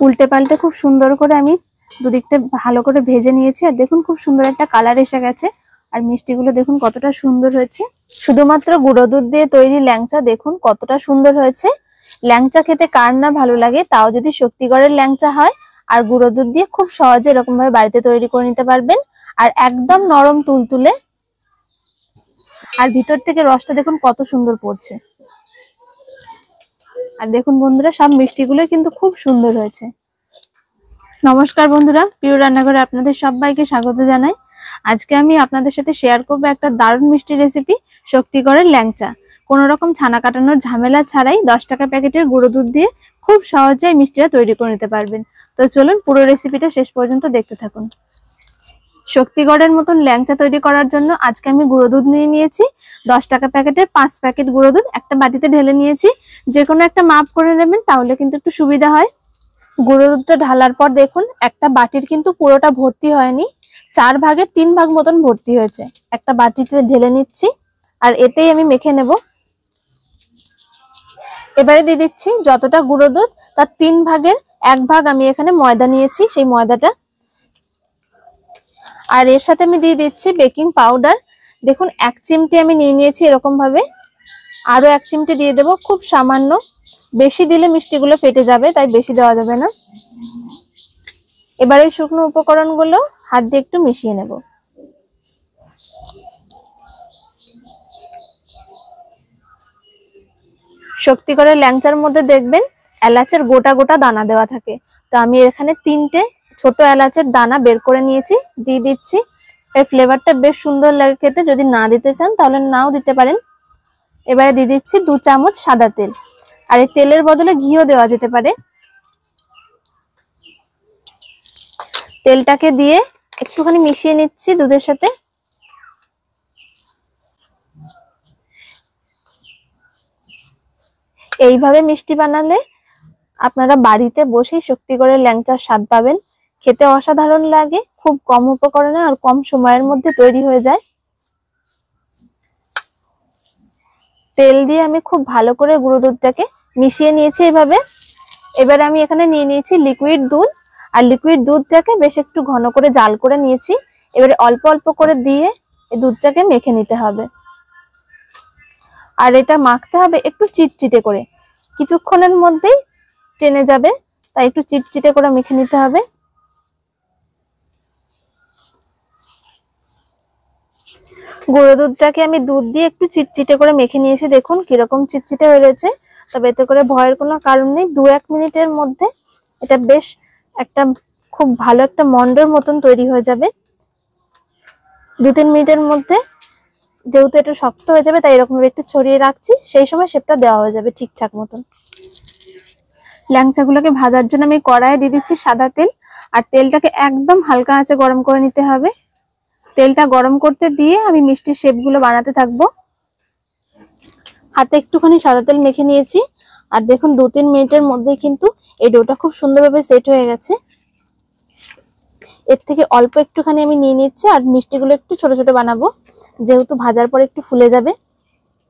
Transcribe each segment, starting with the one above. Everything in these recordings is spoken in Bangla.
উল্টে পাল্টে খুব সুন্দর করে আমি দুদিকটা ভালো করে ভেজে নিয়েছি। আর দেখুন খুব সুন্দর একটা কালার এসে গেছে। আর মিষ্টিগুলো দেখুন কতটা সুন্দর হয়েছে। শুধুমাত্র গুঁড়ো দুধ দিয়ে তৈরি ল্যাংচা দেখুন কতটা সুন্দর হয়েছে। ল্যাংচা খেতে কার না ভালো লাগে, তাও যদি শক্তিগড়ের ল্যাংচা হয় আর গুঁড়ো দুধ দিয়ে খুব সহজে এরকম ভাবে বাড়িতে তৈরি করে নিতে পারবেন। আর একদম নরম তুলতুলে, আর ভিতর থেকে রসটা দেখুন কত সুন্দর পড়ছে। আর দেখুন বন্ধুরা, সব মিষ্টিগুলো কিন্তু খুব সুন্দর হয়েছে। নমস্কার বন্ধুরা, পিওর রান্নাঘরে আপনাদের সবাইকে স্বাগত জানাই। আজকে আমি আপনাদের সাথে শেয়ার করব একটা দারুণ মিষ্টি রেসিপি, শক্তিগড়ের ল্যাংচা। কোনো রকম ছানা কাটানোর ঝামেলা ছাড়াই 10 টাকা প্যাকেটের গুঁড়ো দুধ দিয়ে খুব সহজে এই মিষ্টিটা তৈরি করে নিতে পারবেন। তো চলুন পুরো রেসিপিটা শেষ পর্যন্ত দেখতে থাকুন। শক্তিগড়ের মতন ল্যাংচা তৈরি করার জন্য আজকে আমি গুঁড়ো দুধ নিয়ে নিয়েছি 10 টাকা প্যাকেটের 5 প্যাকেট গুঁড়ো দুধ একটা বাটিতে ঢেলে নিয়েছি। যে কোনো একটা মাপ করে নেবেন, তাহলে কিন্তু একটু সুবিধা হয়। গুঁড়ো দুধটা ঢালার পর দেখুন একটা বাটির কিন্তু পুরোটা ভর্তি হয়নি, 4 ভাগের 3 ভাগ মতন ভর্তি হয়েছে। একটা বাটিতে ঢেলে নিচ্ছি আর এতেই আমি মেখে নেব। এবারে দিয়ে দিচ্ছি যতটা গুঁড়ো দুধ তার 3 ভাগের 1 ভাগ আমি এখানে ময়দা নিয়েছি, সেই ময়দাটা। আর এর সাথে আমি দিয়ে দিচ্ছি বেকিং পাউডার। দেখুন 1 চিমটি আমি নিয়ে নিয়েছি এরকম ভাবে। আরো 1 চিমটি দিয়ে দেব, খুব সামান্য, বেশি দিলে মিষ্টিগুলো ফেটে যাবে, তাই বেশি দেওয়া যাবে না। এবার এই শুকনো উপকরণগুলো হাত দিয়ে একটু মিশিয়ে নেব। শক্তিগড়ের ল্যাংচার মধ্যে দেখবেন এলাচের গোটা গোটা দানা দেওয়া থাকে, তো আমি এখানে 3টে ছোট এলাচের দানা বের করে নিয়েছি, দিয়ে দিচ্ছি। এর ফ্লেভারটা বেশ সুন্দর লাগে খেতে, যদি না দিতে চান তাহলে নাও দিতে পারেন। এবারে দিয়ে দিচ্ছি 2 চামচ সাদা তেল, আর এই তেলের বদলে ঘিও দেওয়া যেতে পারে। তেলটাকে দিয়ে একটুখানি মিশিয়ে নিচ্ছি দুধের সাথে। এইভাবে মিষ্টি বানালে আপনারা বাড়িতে বসেই শক্তিগড়ের ল্যাংচার স্বাদ পাবেন। খেতে অসাধারণ লাগে, খুব কম উপকরণে আর কম সময়ের মধ্যে তৈরি হয়ে যায়। তেল দিয়ে আমি খুব ভালো করে গুঁড়ো দুধটাকে মিশিয়ে নিয়েছি এইভাবে। এবার আমি এখানে নিয়ে নিয়েছি লিকুইড দুধ, আর লিকুইড দুধটাকে বেশ একটু ঘন করে জাল করে নিয়েছি। এবারে অল্প অল্প করে দিয়ে এই দুধটাকে মেখে নিতে হবে। আর এটা মাখতে হবে একটু চিটচিটে করে, কিছুক্ষণের মধ্যেই টেনে যাবে, তাই একটু চিটচিটে করে মেখে নিতে হবে। গুঁড়ো দুধটাকে আমি দুধ দিয়ে একটু চিটচিটে করে মেখে নিয়েছি, দেখুন কিরকম চিটচিটে হয়ে গেছে। তবে এতে করে ভয়ের কোনো কারণ নেই, 2-1 মিনিটের মধ্যে এটা বেশ একটা খুব ভালো একটা মন্ডর মতন তৈরি হয়ে যাবে। 2-3 মিনিটের মধ্যে, যেহেতু এটা শক্ত হয়ে যাবে তাই এরকম ভাবে একটু ছড়িয়ে রাখছি, সেই সময় শেপটা দেওয়া হয়ে যাবে ঠিকঠাক মতন। ল্যাংচাগুলোকে ভাজার জন্য আমি কড়াইয়ে দিয়ে দিচ্ছি সাদা তেল, আর তেলটাকে একদম হালকা আঁচে গরম করে নিতে হবে। তেলটা গরম করতে দিয়ে আমি মিষ্টির শেপগুলো বানাতে থাকবো। হাতে একটুখানি সাদা তেল মেখে নিয়েছি, আর দেখুন 2-3 মিনিটের মধ্যে কিন্তু এই ডোটা খুব সুন্দরভাবে সেট হয়ে গেছে। এর থেকে অল্প একটুখানি আমি নিয়ে নিচ্ছি, আর মিষ্টিগুলো একটু ছোট ছোট বানাবো, যেহেতু ভাজার পর একটু ফুলে যাবে।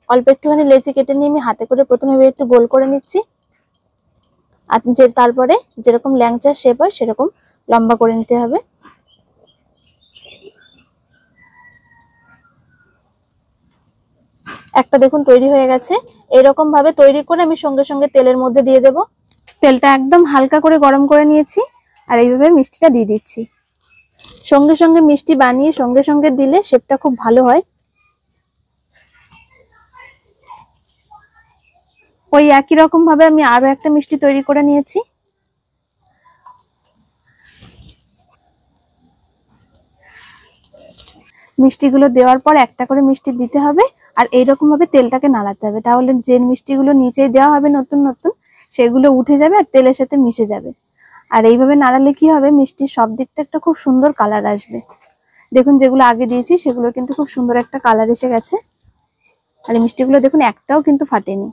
অল্প একটুখানি লেচি কেটে নিয়ে আমি হাতে করে প্রথমে একটু গোল করে নিচ্ছি, আর তারপরে যেরকম ল্যাংচার শেপ হয় সেরকম লম্বা করে নিতে হবে। একটা দেখুন তৈরি হয়ে গেছে। এরকম ভাবে তৈরি করে আমি সঙ্গে সঙ্গে তেলের মধ্যে দিয়ে দেব। তেলটা একদম হালকা করে গরম করে নিয়েছি, আর এইভাবে মিষ্টিটা দিয়ে দিচ্ছি। সঙ্গে সঙ্গে মিষ্টি বানিয়ে সঙ্গে সঙ্গে দিলে শেপটা খুব ভালো হয়। ওই একই রকম ভাবে আমি আরো একটা মিষ্টি তৈরি করে নিয়েছি। মিষ্টিগুলো দেওয়ার পর একটা করে মিষ্টি দিতে হবে, আর এইরকম ভাবে তেলটাকে নাড়াতে হবে, তাহলে যে মিষ্টিগুলো নিচে দেওয়া হবে নতুন নতুন সেগুলো উঠে যাবে আর তেলের সাথে মিশে যাবে। আর এইভাবে নাড়ালে কি হবে, মিষ্টির সব দিকটা একটা খুব সুন্দর কালার আসবে। দেখুন যেগুলো আগে দিয়েছি সেগুলো কিন্তু খুব সুন্দর একটা কালার এসে গেছে। আর এই মিষ্টিগুলো দেখুন একটাও কিন্তু ফাটেনি।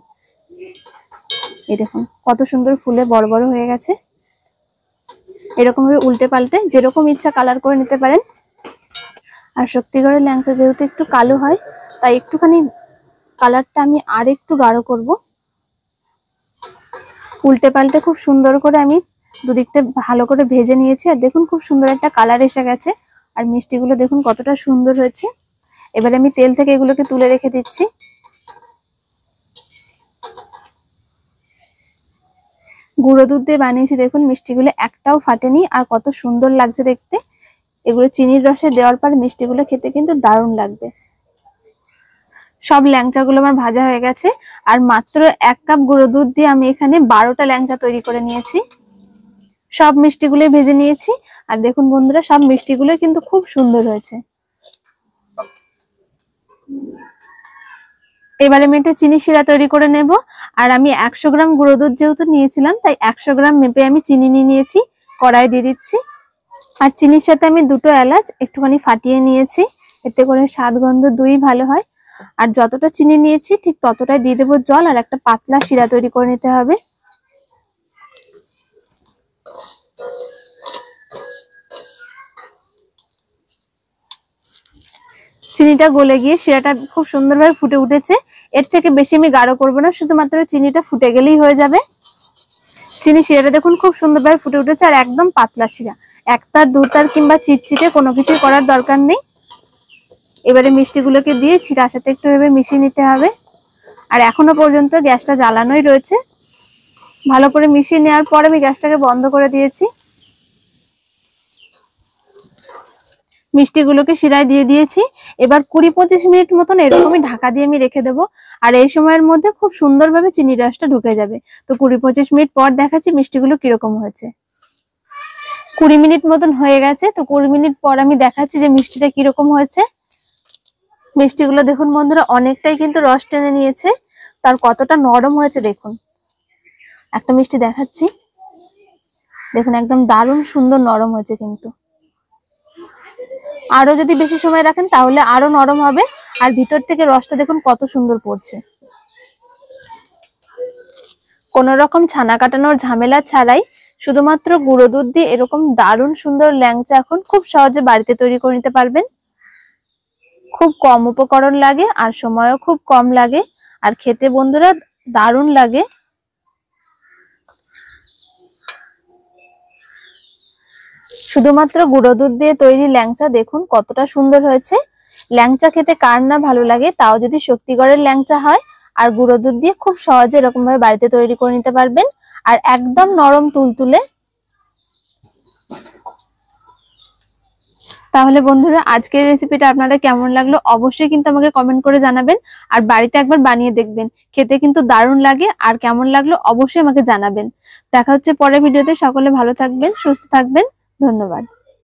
এই দেখুন কত সুন্দর ফুলে বড় বড় হয়ে গেছে। এরকম ভাবে উল্টে পাল্টে যেরকম ইচ্ছা কালার করে নিতে পারেন। আর শক্তিগড়ের ল্যাংচা যেহেতু একটু কালো হয়, তাই একটুখানি কালারটা আমি আর একটু গাঢ় করব। উল্টে পাল্টে খুব সুন্দর করে আমি দুদিকটা ভালো করে ভেজে নিয়েছি। আর দেখুন খুব সুন্দর একটা কালার এসে গেছে। আর মিষ্টিগুলো দেখুন কতটা সুন্দর হয়েছে। এবারে আমি তেল থেকে এগুলোকে তুলে রেখে দিচ্ছি। গুঁড়ো দুধ দিয়ে বানিয়েছি, দেখুন মিষ্টিগুলো একটাও ফাটেনি আর কত সুন্দর লাগছে দেখতে। এগুলো চিনির রসে দেওয়ার পর মিষ্টিগুলো খেতে কিন্তু দারুণ লাগবে। সব ল্যাংচাগুলো আমার ভাজা হয়ে গেছে। আর মাত্র 1 কাপ গুঁড়ো দুধ দিয়ে আমি এখানে 12টা ল্যাংচা তৈরি করে নিয়েছি। সব মিষ্টিগুলো ভেজে নিয়েছি। আর দেখুন বন্ধুরা, সব মিষ্টিগুলো কিন্তু খুব সুন্দর হয়েছে। এবারে আমি একটা চিনি শিরা তৈরি করে নেব। আর আমি 100 গ্রাম গুঁড়ো দুধ যেহেতু নিয়েছিলাম, তাই 100 গ্রাম মেপে আমি চিনি নিয়ে নিয়েছি। কড়াই দিয়ে দিচ্ছি। আর চিনির সাথে আমি 2টো এলাচ একটুখানি ফাটিয়ে নিয়েছি, এতে করে স্বাদ গন্ধ দুই ভালো হয়। আর যতটা চিনি নিয়েছি ঠিক ততটাই দিয়ে দেবো জল। আর একটা পাতলা শিরা তৈরি করে নিতে হবে। চিনিটা গলে গিয়ে শিরাটা খুব সুন্দরভাবে ফুটে উঠেছে। এর থেকে বেশি আমি গাঢ় করবো না, শুধুমাত্র চিনিটা ফুটে গেলেই হয়ে যাবে। চিনি শিরাটা দেখুন খুব সুন্দরভাবে ফুটে উঠেছে। আর একদম পাতলা শিরা, একতার দুতার কিংবা চিটচিটে কোনো কিছু করার দরকার নেই। এবারে মিষ্টিগুলোকে দিয়ে শিরার সাথে একটু ভেবে মিশিয়ে নিতে হবে। আর এখনো পর্যন্ত গ্যাসটা জ্বালানোই রয়েছে। ভালো করে মিশিয়ে নেওয়ার পর আমি গ্যাসটাকে বন্ধ করে দিয়েছি। মিষ্টিগুলোকে শিরায় দিয়ে দিয়েছি। এবার 20-25 মিনিট মতন এরকমই ঢাকা দিয়ে আমি রেখে দেবো। আর এই সময়ের মধ্যে খুব সুন্দরভাবে চিনির রসটা ঢুকে যাবে। তো 20-25 মিনিট পর দেখাচ্ছি মিষ্টিগুলো কিরকম হয়েছে। 20 মিনিট মতন হয়ে গেছে। তো 20 মিনিট পর আমি দেখাচ্ছি যে মিষ্টিটা কিরকম হয়েছে। মিষ্টিগুলো দেখুন বন্ধুরা অনেকটাই কিন্তু রস টেনে নিয়েছে। তার কতটা নরম হয়েছে দেখুন। একটা মিষ্টি দেখাচ্ছি, দেখুন একদম দারুণ সুন্দর নরম হয়েছে। কিন্তু আরো যদি বেশি সময় রাখেন তাহলে আরো নরম হবে। আর ভিতর থেকে রসটা দেখুন কত সুন্দর পড়ছে। কোন রকম ছানা কাটানোর ঝামেলা ছাড়াই শুধুমাত্র গুঁড়ো দুধ দিয়ে এরকম দারুণ সুন্দর ল্যাংচা এখন খুব সহজে বাড়িতে তৈরি করে নিতে পারবেন। খুব কম উপকরণ লাগে আর সময়ও খুব কম লাগে। আর খেতে বন্ধুরা দারুণ লাগে। শুধুমাত্র গুঁড়ো দুধ দিয়ে তৈরি ল্যাংচা দেখুন কতটা সুন্দর হয়েছে। ল্যাংচা খেতে কার না ভালো লাগে, তাও যদি শক্তিগড়ের ল্যাংচা হয়। আর গুঁড়ো দুধ দিয়ে খুব সহজে এরকম ভাবে বাড়িতে তৈরি করে নিতে পারবেন। আর একদম নরম তুলতুলে। তাহলে বন্ধুরা আজকের রেসিপিটা আপনাদের কেমন লাগলো অবশ্যই কিন্তু আমাকে কমেন্ট করে জানাবেন। আর বাড়িতে একবার বানিয়ে দেখবেন, খেতে কিন্তু দারুণ লাগে। আর কেমন লাগলো অবশ্যই আমাকে জানাবেন। দেখা হচ্ছে পরের ভিডিওতে। সকলে ভালো থাকবেন, সুস্থ থাকবেন। ধন্যবাদ।